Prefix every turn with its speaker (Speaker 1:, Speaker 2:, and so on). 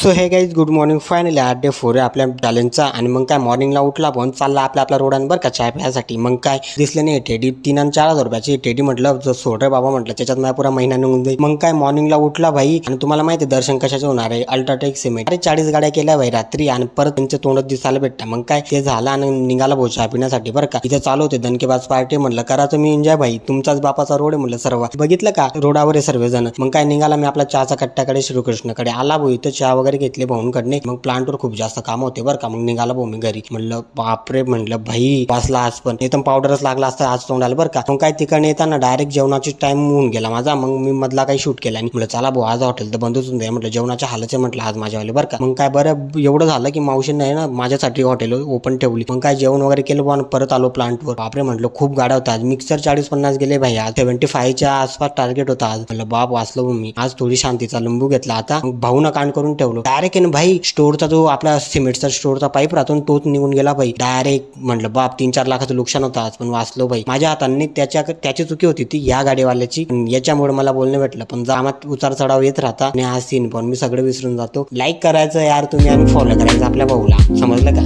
Speaker 1: So हे guys good morning. Finally 8 day 4 आहे आपल्या चॅलेंजचा. आणि मग काय मॉर्निंगला उठला पण चालला आपल्या रोडांवर का चाय प्यायसाठी. मग काय दिसले नाही टेडी 3 आणि 4 हजार रुपयाची टेडी. म्हटलं जो सोड रे बाबा, म्हटलं त्याच्यात माझा पुरा महिना निघून जाईल. मग काय मॉर्निंगला उठला भाई. आणि तुम्हाला माहिती आहे दर्शन कशाचे होणार आहे, अल्ट्राटेक सिमेंट. अरे 40 गाड्या केल्या भाई रात्री आणि परत त्यांचे तोंडच दिसायला भेटतं. मग काय ते झालं आणि निघाला भाऊ चहा पिण्यासाठी बरं का. इथे चालू होते दणकेबाज पार्टी. म्हटलं करा तुम्ही एन्जॉय भाई, तुमचाच बापाचा रोड आहे म्हटलं सर्व. बघितलं का रोडावर आहे सर्वजण. मग काय निघाला मी आपला चहाचा कट्ट्याकडे श्रीकृष्णकडे आला भाऊ. इथं चहा वगैरे घेतले भाऊंकडे. मग प्लांटवर खूप जास्त काम होते बरं का. मग निघाला भाऊ मी घरी. म्हणलं बापरे, म्हणलं भाई वाचला आज पण. नाही तर पावडरच लागला असता आज तोंडाला बरं का. मग काय तिकडे येताना डायरेक्ट जेवणाची टाइम होऊन गेला माझा. मग मी मधला काही शूट केला आणि म्हटलं चला भाऊ आज हॉटेल तर बंदच होऊन द्या. म्हटलं जेवणाच्या हालच आहे म्हटलं आज माझ्यावाले बरं का. मग काय बरं एवढं झालं की मावशींना आहे ना माझ्यासाठी हॉटेल ओपन ठेवली. मग काय जेवण वगैरे केलं पण परत आलो प्लांटवर. बापरे म्हटलं खूप गाड्या होत्या आज. मिक्सर 40-50 गेले भाई. आज 75च्या आसपास टार्गेट होता आज. म्हटलं बाप वाचलो मी आज. थोडी शांतीचा लिंबू घेतला आता. मग भाऊनं कांड करून ठेवलो डायरेक्ट आहे ना भाई. स्टोअरचा जो आपला सिमेंटचा स्टोअरचा पाईप राहतो तोच निघून गेला भाई डायरेक्ट. म्हटलं बाप 3-4 लाखाचं नुकसान होतं आज पण वाचलो भाई माझ्या हाताने. त्याची चुकी होती ती या गाडीवाल्याची. याच्यामुळे मला बोलणं भेटलं. पण जामात उतार चढाव येत राहता आणि आज सीन पण मी सगळं विसरून जातो. लाईक करायचं यार तुम्ही आणि फॉलो करायचं आपल्या भाऊला, समजलं का.